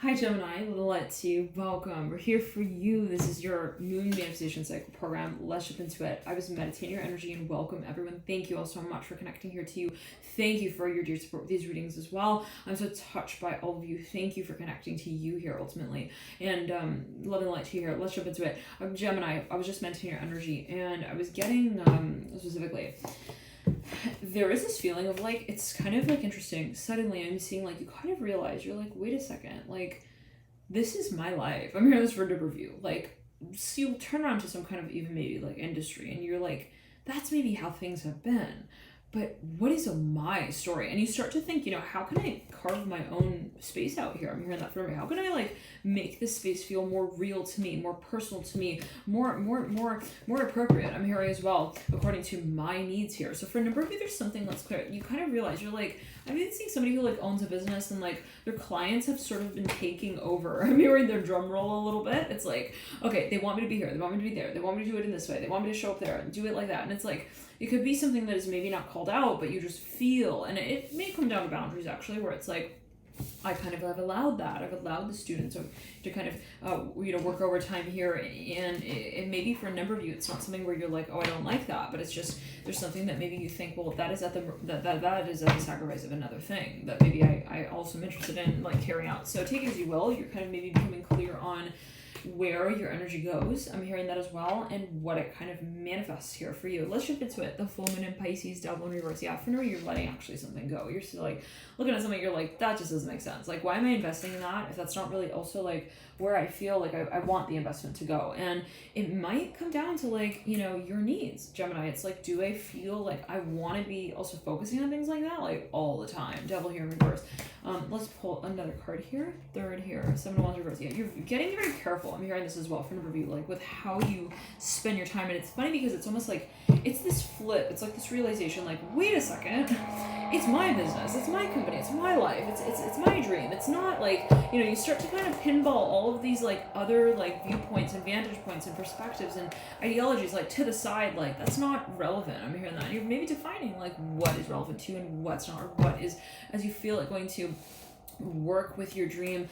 Hi Gemini, let's you welcome. We're here for you. This is your moon manifestation cycle program. Let's jump into it. I was meditating your energy and welcome everyone. Thank you all so much for connecting here too. Thank you for your dear support with these readings as well. I'm so touched by all of you. Thank you for connecting to you here ultimately. And love and light to you here. Let's jump into it. Gemini, I was just meditating your energy and I was getting specifically there is this feeling of like, it's kind of like interesting. Suddenly I'm seeing like, you kind of realize, you're like, wait a second, like, this is my life. I'm hearing this for a review. Like, so you'll turn around to some kind of even maybe like industry and you're like, that's maybe how things have been. But what is my story? And you start to think, how can I carve my own space out here? I'm hearing that from me. How can I like make this space feel more real to me, more personal to me, more appropriate? I'm hearing as well, according to my needs here. So for a number of you, there's something that's clear. You kind of realize you're like, I've been seeing somebody who like owns a business and like their clients have sort of been taking over. I'm hearing their drum roll a little bit. It's like, okay, they want me to be here. They want me to be there. They want me to do it in this way. They want me to show up there and do it like that. And it's like, it could be something that is maybe not called out, but you just feel, and it may come down to boundaries actually, where it's like, I kind of have allowed that. I've allowed the students to kind of, work overtime here. And it maybe for a number of you, it's not something where you're like, oh, I don't like that. But it's just, there's something that maybe you think, well, that is at the sacrifice of another thing that maybe I also am interested in like carrying out. So take it as you will. You're kind of maybe becoming clear on where your energy goes. I'm hearing that as well, and what it kind of manifests here for you. Let's jump into it. The full moon in Pisces, devil in reverse. Yeah, for now you're letting actually something go. You're still like looking at something, you're like, that just doesn't make sense. Like, why am I investing in that if that's not really also like where I feel like I want the investment to go? And it might come down to like, your needs, Gemini. It's like, do I feel like I want to be also focusing on things like that like all the time? Devil here in reverse. Let's pull another card here. Third here, 7 of Wands reverse. Yeah, you're getting very careful. I'm hearing this as well from a review, like with how you spend your time. And it's funny because it's almost like it's this flip. It's like this realization, like, wait a second, it's my business, it's my company, it's my life, it's my dream. It's not like, you start to kind of pinball all of these like other like viewpoints and vantage points and perspectives and ideologies like to the side. Like, that's not relevant. I'm hearing that. You're maybe defining like what is relevant to you and what's not, or what is, as you feel it, going to work with your dream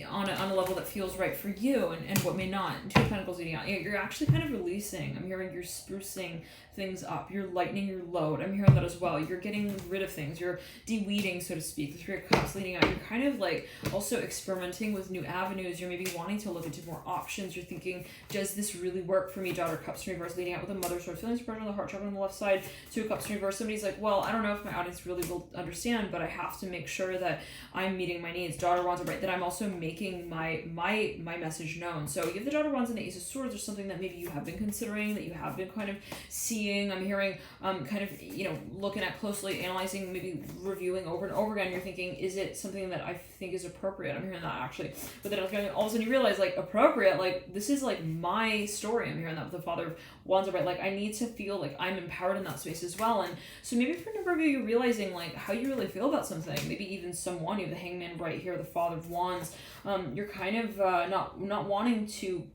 on a level that feels right for you, and what may not. Two of Pentacles leading out. You're actually kind of releasing. I'm hearing you're sprucing things up. You're lightening your load. I'm hearing that as well. You're getting rid of things. You're de-weeding, so to speak. The Three of Cups leading out. You're kind of like also experimenting with new avenues. You're maybe wanting to look into more options. You're thinking, does this really work for me? Daughter Cups in reverse leading out with a Mother Sword. Feeling suppression on the heart chakra on the left side. Two of Cups in reverse. Somebody's like, well, I don't know if my audience really will understand, but I have to make sure that I'm meeting my needs. Daughter Wands, right? That I'm also making my message known. So you have the Daughter Wands and the Ace of Swords, or something that maybe you have been considering, that you have been kind of seeing. I'm hearing kind of, looking at closely, analyzing, maybe reviewing over and over again. You're thinking, is it something that I think is appropriate? I'm hearing that actually. But then all of a sudden you realize, like, appropriate, like, this is like my story. I'm hearing that with the Father of Wands, right? Like, I need to feel like I'm empowered in that space as well. And so maybe for a number of you, you're realizing like how you really feel about something. Maybe even someone, you have the Hangman right here, the Father of Wands. You're kind of not wanting to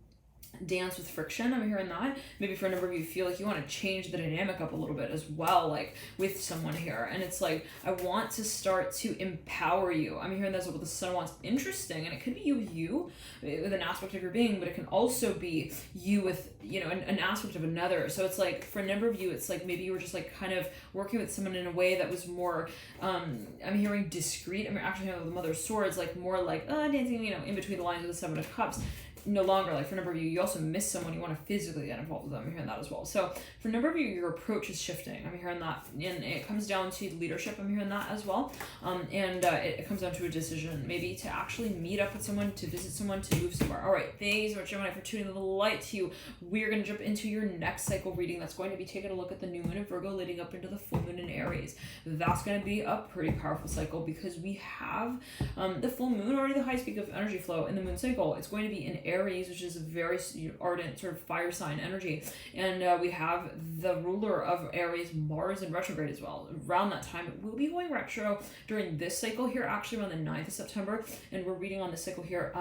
dance with friction. I'm hearing that. Maybe for a number of you feel like you want to change the dynamic up a little bit as well, like with someone here. And it's like, I want to start to empower you. I'm hearing that's what the Sun wants. Interesting. And it could be you with an aspect of your being, but it can also be you with, an aspect of another. So it's like, for a number of you, it's like maybe you were just like kind of working with someone in a way that was more, I'm hearing discreet. I'm actually hearing the Mother of Swords, like more like dancing, in between the lines of the Seven of Cups. No longer, like for a number of you also miss someone, you want to physically get involved with them. I'm hearing that as well. So for a number of you, your approach is shifting. I'm hearing that, and it comes down to leadership. I'm hearing that as well. It comes down to a decision, maybe to actually meet up with someone, to visit someone, to move somewhere. All right, thanks so much, Gemini, for tuning the light to you. We're going to jump into your next cycle reading. That's going to be taking a look at the new moon in Virgo leading up into the full moon in Aries. That's going to be a pretty powerful cycle because we have the full moon, already the highest peak of energy flow in the moon cycle. It's going to be in Aries, which is a very ardent sort of fire sign energy. And we have the ruler of Aries, Mars, in retrograde as well. Around that time, it will be going retro during this cycle here, actually around the 9th of September. And we're reading on this cycle here.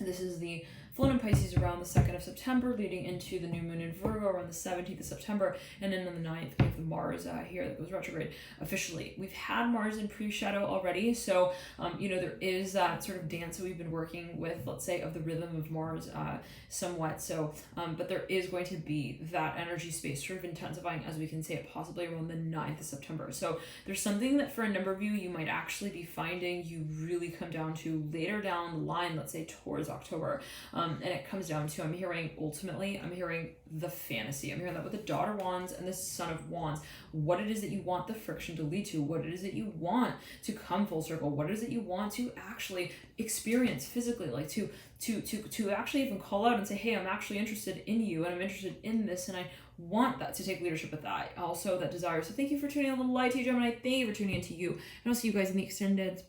This is the full moon in Pisces around the 2nd of September, leading into the new moon in Virgo around the 17th of September, and then on the 9th we have the Mars here that goes retrograde officially. We've had Mars in pre-shadow already, so there is that sort of dance that we've been working with, let's say, of the rhythm of Mars somewhat. So, but there is going to be that energy space sort of intensifying, as we can say it, possibly around the 9th of September. So there's something that for a number of you might actually be finding you really come down to later down the line, let's say towards October. And it comes down to, I'm hearing the fantasy. I'm hearing that with the Daughter of Wands and the Son of Wands. What it is that you want the friction to lead to, what it is that you want to come full circle, what it is that you want to actually experience physically, like to actually even call out and say, hey, I'm actually interested in you and I'm interested in this, and I want that to take leadership with that. Also that desire. So thank you for tuning in, a little light to you, Gemini. Thank you for tuning into you. And I'll see you guys in the extended.